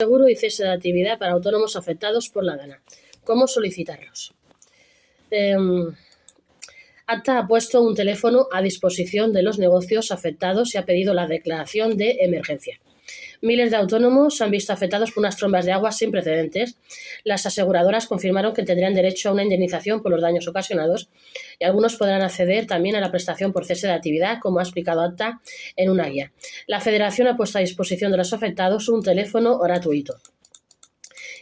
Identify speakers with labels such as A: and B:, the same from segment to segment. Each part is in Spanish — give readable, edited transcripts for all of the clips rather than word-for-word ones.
A: Seguro y cese de actividad para autónomos afectados por la DANA. ¿Cómo solicitarlos? ATA ha puesto un teléfono a disposición de los negocios afectados y ha pedido la declaración de emergencia. Miles de autónomos se han visto afectados por unas trombas de agua sin precedentes. Las aseguradoras confirmaron que tendrían derecho a una indemnización por los daños ocasionados y algunos podrán acceder también a la prestación por cese de actividad, como ha explicado ATA en una guía. La Federación ha puesto a disposición de los afectados un teléfono gratuito.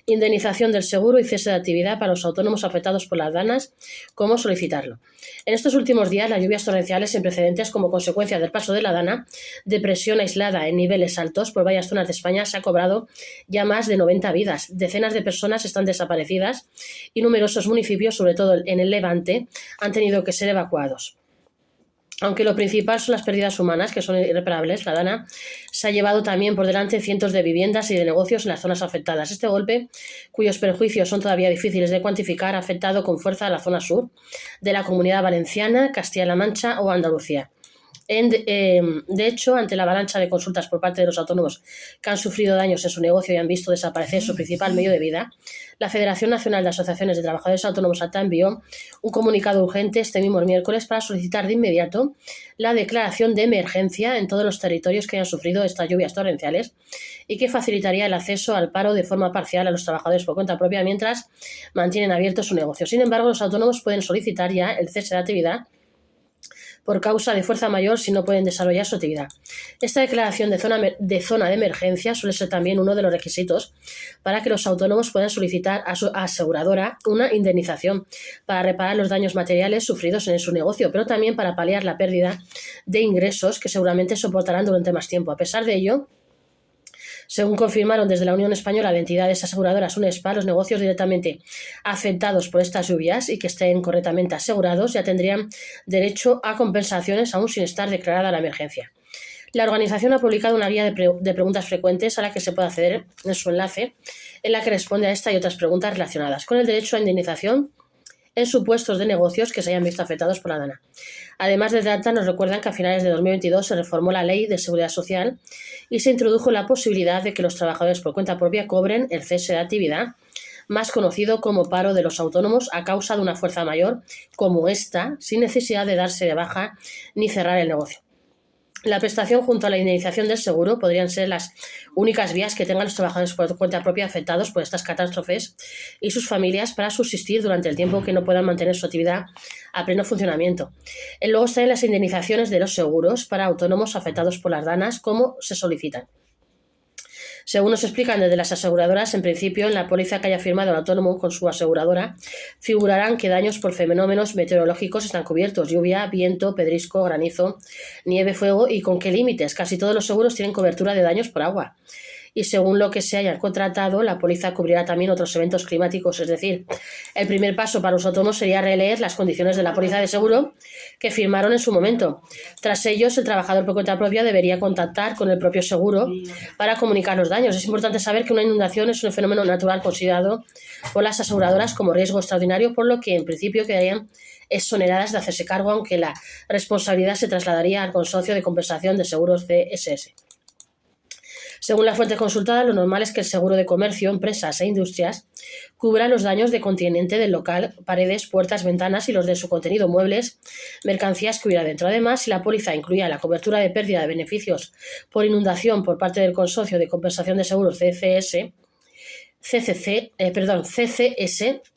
A: Indemnización del seguro y cese de actividad para los autónomos afectados por las DANAs. ¿Cómo solicitarlo? En estos últimos días, las lluvias torrenciales sin precedentes como consecuencia del paso de la DANA, de presión aislada en niveles altos por varias zonas de España, se ha cobrado ya más de 90 vidas. Decenas de personas están desaparecidas y numerosos municipios, sobre todo en el Levante, han tenido que ser evacuados. Aunque lo principal son las pérdidas humanas, que son irreparables, la DANA se ha llevado también por delante cientos de viviendas y de negocios en las zonas afectadas. Este golpe, cuyos perjuicios son todavía difíciles de cuantificar, ha afectado con fuerza a la zona sur de la Comunidad Valenciana, Castilla-La Mancha o Andalucía. De hecho, ante la avalancha de consultas por parte de los autónomos que han sufrido daños en su negocio y han visto desaparecer su principal medio de vida, la Federación Nacional de Asociaciones de Trabajadores Autónomos ATA envió un comunicado urgente este mismo miércoles para solicitar de inmediato la declaración de emergencia en todos los territorios que hayan sufrido estas lluvias torrenciales y que facilitaría el acceso al paro de forma parcial a los trabajadores por cuenta propia mientras mantienen abierto su negocio. Sin embargo, los autónomos pueden solicitar ya el cese de actividad por causa de fuerza mayor si no pueden desarrollar su actividad. Esta declaración de zona de emergencia suele ser también uno de los requisitos para que los autónomos puedan solicitar a su aseguradora una indemnización para reparar los daños materiales sufridos en su negocio, pero también para paliar la pérdida de ingresos que seguramente soportarán durante más tiempo. A pesar de ello, según confirmaron desde la Unión Española de Entidades Aseguradoras UNESPA, los negocios directamente afectados por estas lluvias y que estén correctamente asegurados ya tendrían derecho a compensaciones aún sin estar declarada la emergencia. La organización ha publicado una guía de preguntas frecuentes a la que se puede acceder en su enlace, en la que responde a esta y otras preguntas relacionadas con el derecho a indemnización en supuestos de negocios que se hayan visto afectados por la DANA. Además, desde ATA nos recuerdan que a finales de 2022 se reformó la Ley de Seguridad Social y se introdujo la posibilidad de que los trabajadores por cuenta propia cobren el cese de actividad, más conocido como paro de los autónomos, a causa de una fuerza mayor como esta, sin necesidad de darse de baja ni cerrar el negocio. La prestación junto a la indemnización del seguro podrían ser las únicas vías que tengan los trabajadores por cuenta propia afectados por estas catástrofes y sus familias para subsistir durante el tiempo que no puedan mantener su actividad a pleno funcionamiento. Luego están las indemnizaciones de los seguros para autónomos afectados por las DANAs, ¿cómo se solicitan? Según nos explican desde las aseguradoras, en principio, en la póliza que haya firmado el autónomo con su aseguradora, figurarán que daños por fenómenos meteorológicos están cubiertos: lluvia, viento, pedrisco, granizo, nieve, fuego, y con qué límites. Casi todos los seguros tienen cobertura de daños por agua. Y según lo que se haya contratado, la póliza cubrirá también otros eventos climáticos. Es decir, el primer paso para los autónomos sería releer las condiciones de la póliza de seguro que firmaron en su momento. Tras ellos, el trabajador por cuenta propia debería contactar con el propio seguro para comunicar los daños. Es importante saber que una inundación es un fenómeno natural considerado por las aseguradoras como riesgo extraordinario, por lo que en principio quedarían exoneradas de hacerse cargo, aunque la responsabilidad se trasladaría al Consorcio de Compensación de Seguros CSS. Según la fuente consultada, lo normal es que el seguro de comercio, empresas e industrias cubra los daños de contenente del local, paredes, puertas, ventanas y los de su contenido, muebles, mercancías que hubiera dentro. Además, si la póliza incluía la cobertura de pérdida de beneficios por inundación por parte del Consorcio de Compensación de Seguros CCS,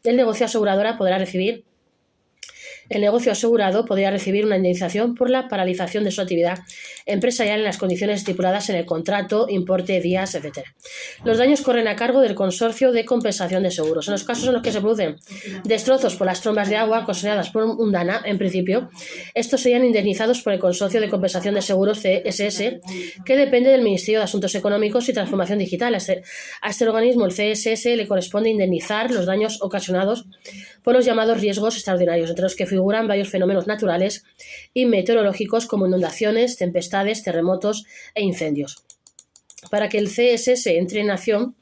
A: el negocio asegurado podría recibir una indemnización por la paralización de su actividad empresarial en las condiciones estipuladas en el contrato, importe, días, etc. Los daños corren a cargo del Consorcio de Compensación de Seguros. En los casos en los que se producen destrozos por las trombas de agua ocasionadas por un DANA, en principio, estos serían indemnizados por el Consorcio de Compensación de Seguros CSS, que depende del Ministerio de Asuntos Económicos y Transformación Digital. A este organismo, el CSS, le corresponde indemnizar los daños ocasionados por los llamados riesgos extraordinarios, entre los que figuran varios fenómenos naturales y meteorológicos como inundaciones, tempestades, terremotos e incendios. Para que el CSS entre en acción,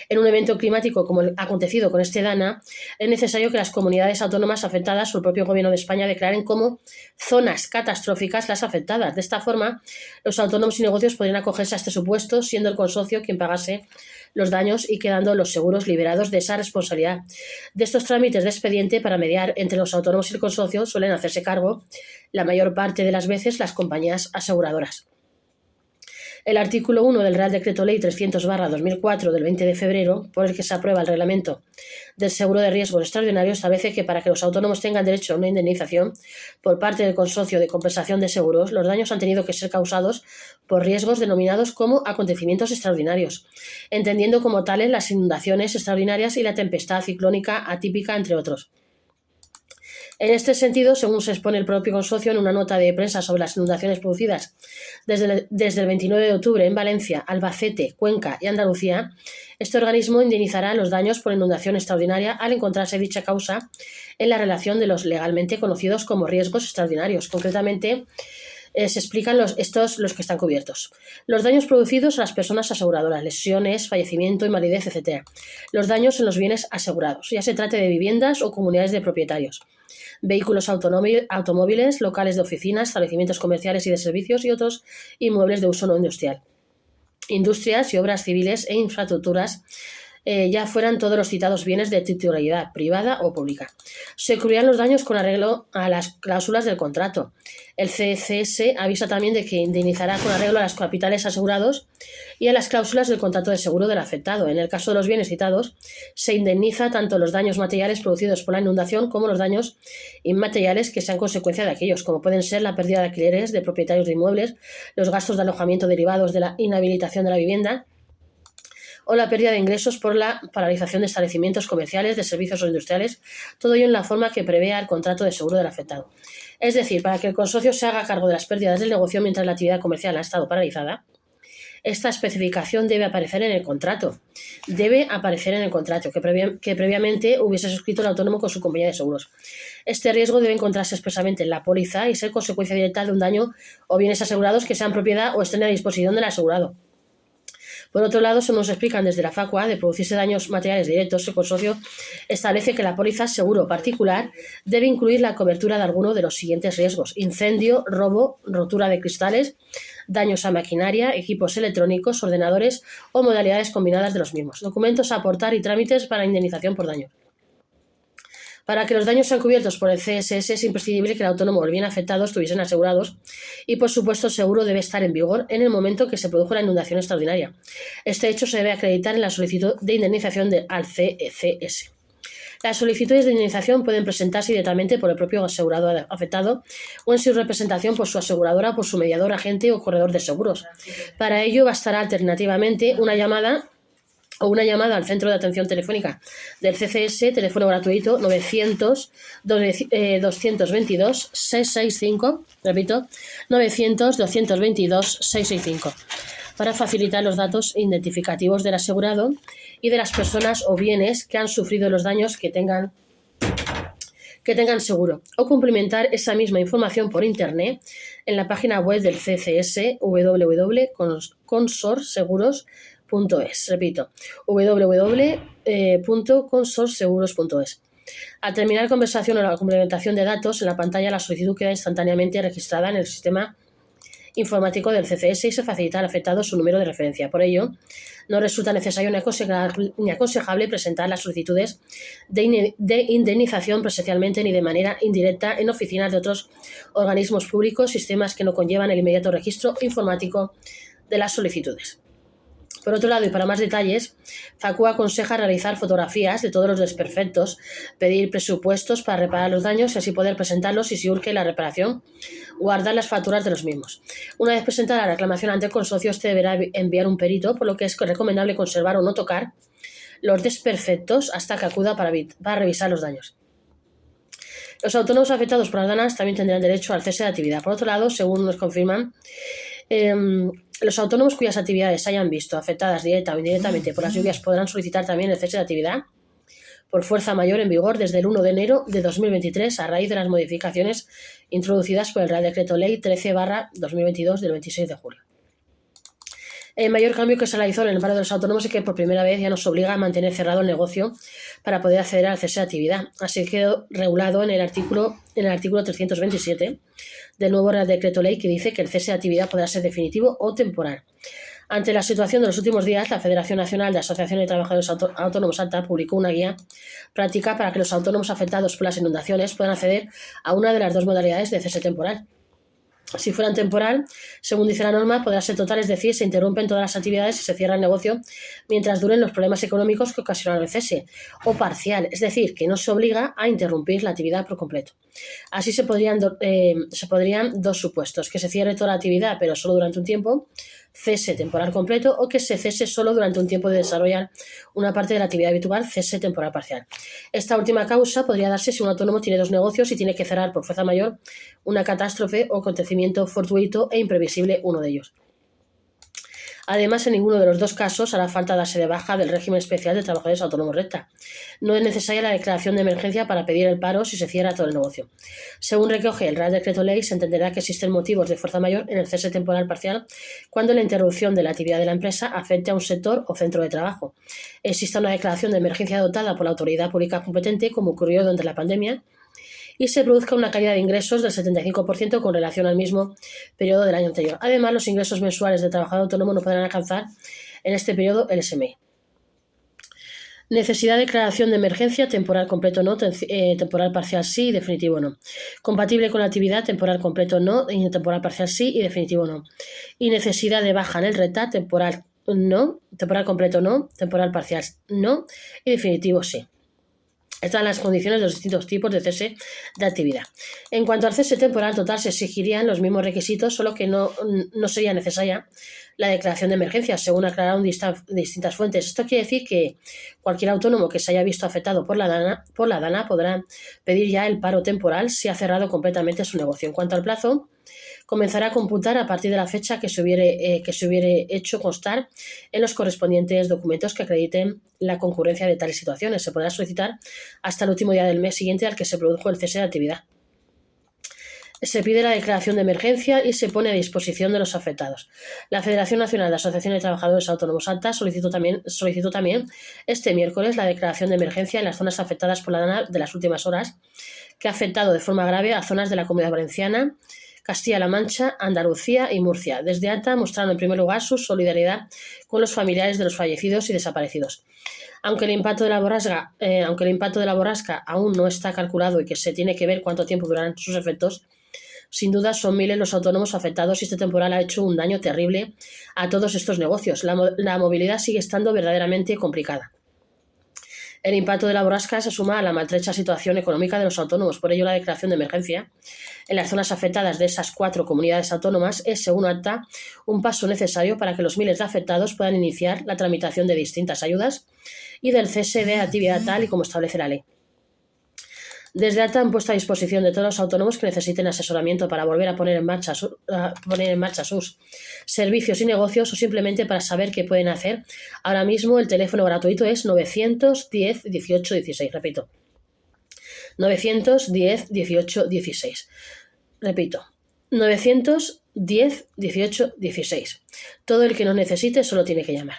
A: En un evento climático como el acontecido con este DANA, es necesario que las comunidades autónomas afectadas o el propio Gobierno de España declaren como zonas catastróficas las afectadas. De esta forma, los autónomos y negocios podrían acogerse a este supuesto, siendo el consorcio quien pagase los daños y quedando los seguros liberados de esa responsabilidad. De estos trámites de expediente para mediar entre los autónomos y el consorcio suelen hacerse cargo, la mayor parte de las veces, las compañías aseguradoras. El artículo 1 del Real Decreto Ley 300/2004 del 20 de febrero, por el que se aprueba el reglamento del seguro de riesgos extraordinarios, establece que para que los autónomos tengan derecho a una indemnización por parte del consorcio de compensación de seguros, los daños han tenido que ser causados por riesgos denominados como acontecimientos extraordinarios, entendiendo como tales las inundaciones extraordinarias y la tempestad ciclónica atípica, entre otros. En este sentido, según se expone el propio consorcio en una nota de prensa sobre las inundaciones producidas desde el 29 de octubre en Valencia, Albacete, Cuenca y Andalucía, este organismo indemnizará los daños por inundación extraordinaria al encontrarse dicha causa en la relación de los legalmente conocidos como riesgos extraordinarios. Concretamente, se explican los que están cubiertos. Los daños producidos a las personas aseguradoras, lesiones, fallecimiento, invalidez, etc. Los daños en los bienes asegurados, ya se trate de viviendas o comunidades de propietarios, vehículos automóviles, locales de oficinas, establecimientos comerciales y de servicios y otros inmuebles de uso no industrial, industrias y obras civiles e infraestructuras, ya fueran todos los citados bienes de titularidad privada o pública. Se cubrirán los daños con arreglo a las cláusulas del contrato. El CCS avisa también de que indemnizará con arreglo a los capitales asegurados y a las cláusulas del contrato de seguro del afectado. En el caso de los bienes citados, se indemniza tanto los daños materiales producidos por la inundación como los daños inmateriales que sean consecuencia de aquellos, como pueden ser la pérdida de alquileres de propietarios de inmuebles, los gastos de alojamiento derivados de la inhabilitación de la vivienda, o la pérdida de ingresos por la paralización de establecimientos comerciales, de servicios o industriales, todo ello en la forma que prevea el contrato de seguro del afectado. Es decir, para que el consorcio se haga cargo de las pérdidas del negocio mientras la actividad comercial ha estado paralizada, esta especificación debe aparecer en el contrato. Que previamente hubiese suscrito el autónomo con su compañía de seguros. Este riesgo debe encontrarse expresamente en la póliza y ser consecuencia directa de un daño o bienes asegurados que sean propiedad o estén a disposición del asegurado. Por otro lado, según nos explican desde la FACUA, de producirse daños materiales directos, el consorcio establece que la póliza seguro particular debe incluir la cobertura de alguno de los siguientes riesgos: incendio, robo, rotura de cristales, daños a maquinaria, equipos electrónicos, ordenadores o modalidades combinadas de los mismos, documentos a aportar y trámites para indemnización por daño. Para que los daños sean cubiertos por el CSS es imprescindible que el autónomo o el bien afectado estuviesen asegurados y, por supuesto, el seguro debe estar en vigor en el momento que se produjo la inundación extraordinaria. Este hecho se debe acreditar en la solicitud de indemnización al CSS. Las solicitudes de indemnización pueden presentarse directamente por el propio asegurado afectado o en su representación por su aseguradora, por su mediador, agente o corredor de seguros. Para ello bastará alternativamente una llamada al centro de atención telefónica del CCS, teléfono gratuito 900-222-665, repito, 900-222-665, para facilitar los datos identificativos del asegurado y de las personas o bienes que han sufrido los daños que tengan seguro, o complementar esa misma información por internet en la página web del CCS, www.consorseguros.es. Repito, www.consorseguros.es. Al terminar la conversación o la complementación de datos, en la pantalla la solicitud queda instantáneamente registrada en el sistema informático del CCS y se facilita al afectado su número de referencia. Por ello, no resulta necesario ni aconsejable presentar las solicitudes de indemnización presencialmente ni de manera indirecta en oficinas de otros organismos públicos, sistemas que no conllevan el inmediato registro informático de las solicitudes. Por otro lado, y para más detalles, FACUA aconseja realizar fotografías de todos los desperfectos, pedir presupuestos para reparar los daños y así poder presentarlos y, si urge la reparación, guardar las facturas de los mismos. Una vez presentada la reclamación ante el consorcio, este deberá enviar un perito, por lo que es recomendable conservar o no tocar los desperfectos hasta que acuda para revisar los daños. Los autónomos afectados por las danas también tendrán derecho al cese de actividad. Por otro lado, según nos confirman, los autónomos cuyas actividades se hayan visto afectadas directa o indirectamente por las lluvias podrán solicitar también el cese de actividad por fuerza mayor en vigor desde el 1 de enero de 2023 a raíz de las modificaciones introducidas por el Real Decreto Ley 13/2022 del 26 de julio. El mayor cambio que se realizó en el paro de los autónomos es que por primera vez ya nos obliga a mantener cerrado el negocio para poder acceder al cese de actividad. Así quedó regulado en el artículo 327 del nuevo Real Decreto Ley, que dice que el cese de actividad podrá ser definitivo o temporal. Ante la situación de los últimos días, la Federación Nacional de Asociaciones de Trabajadores Autónomos ATA publicó una guía práctica para que los autónomos afectados por las inundaciones puedan acceder a una de las dos modalidades de cese temporal. Si fueran temporal, según dice la norma, podrá ser total, es decir, se interrumpen todas las actividades y se cierra el negocio mientras duren los problemas económicos que ocasionaron el cese, o parcial, es decir, que no se obliga a interrumpir la actividad por completo. Así se podrían dos supuestos: que se cierre toda la actividad pero solo durante un tiempo, cese temporal completo, o que se cese solo durante un tiempo de desarrollar una parte de la actividad habitual, cese temporal parcial. Esta última causa podría darse si un autónomo tiene dos negocios y tiene que cerrar por fuerza mayor, una catástrofe o acontecimiento fortuito e imprevisible uno de ellos. Además, en ninguno de los dos casos hará falta darse de baja del régimen especial de trabajadores autónomos recta. No es necesaria la declaración de emergencia para pedir el paro si se cierra todo el negocio. Según recoge el Real Decreto Ley, se entenderá que existen motivos de fuerza mayor en el cese temporal parcial cuando la interrupción de la actividad de la empresa afecte a un sector o centro de trabajo. Existe una declaración de emergencia adoptada por la autoridad pública competente, como ocurrió durante la pandemia, y se produzca una caída de ingresos del 75% con relación al mismo periodo del año anterior. Además, los ingresos mensuales del trabajador autónomo no podrán alcanzar en este periodo el SMI. Necesidad de declaración de emergencia, temporal completo no, temporal parcial sí y definitivo no. Compatible con la actividad, temporal completo no, y temporal parcial sí y definitivo no. Y necesidad de baja en el RETA, temporal no, temporal completo no, temporal parcial no y definitivo sí. Están las condiciones de los distintos tipos de cese de actividad. En cuanto al cese temporal total, se exigirían los mismos requisitos, solo que no sería necesaria la declaración de emergencia, según aclararon distintas fuentes. Esto quiere decir que cualquier autónomo que se haya visto afectado por la DANA podrá pedir ya el paro temporal si ha cerrado completamente su negocio. En cuanto al plazo, comenzará a computar a partir de la fecha que se hubiere hecho constar en los correspondientes documentos que acrediten la concurrencia de tales situaciones. Se podrá solicitar hasta el último día del mes siguiente al que se produjo el cese de actividad. Se pide la declaración de emergencia y se pone a disposición de los afectados. La Federación Nacional de Asociaciones de Trabajadores Autónomos ATA solicitó también este miércoles la declaración de emergencia en las zonas afectadas por la DANA de las últimas horas, que ha afectado de forma grave a zonas de la Comunidad Valenciana, Castilla-La Mancha, Andalucía y Murcia. Desde ATA mostraron en primer lugar su solidaridad con los familiares de los fallecidos y desaparecidos. Aunque el impacto de la borrasca aún no está calculado y que se tiene que ver cuánto tiempo durarán sus efectos, sin duda son miles los autónomos afectados y este temporal ha hecho un daño terrible a todos estos negocios. La movilidad sigue estando verdaderamente complicada. El impacto de la borrasca se suma a la maltrecha situación económica de los autónomos. Por ello, la declaración de emergencia en las zonas afectadas de esas 4 comunidades autónomas es, según ATA, un paso necesario para que los miles de afectados puedan iniciar la tramitación de distintas ayudas y del cese de actividad tal y como establece la ley. Desde ATA han puesto a disposición de todos los autónomos que necesiten asesoramiento para volver a poner en marcha sus servicios y negocios o simplemente para saber qué pueden hacer. Ahora mismo el teléfono gratuito es 910 18 16. Repito, 910 18 16. Repito, 910 18 16. Todo el que nos necesite solo tiene que llamar.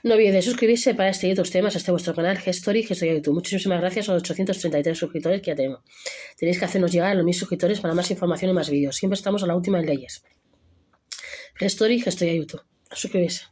A: No olvide suscribirse para este y otros temas a este vuestro canal Gestory YouTube. Muchísimas gracias a los 833 suscriptores que ya tenemos. Tenéis que hacernos llegar a los 1000 suscriptores para más información y más vídeos. Siempre estamos a la última en leyes. Gestory YouTube. Suscribirse.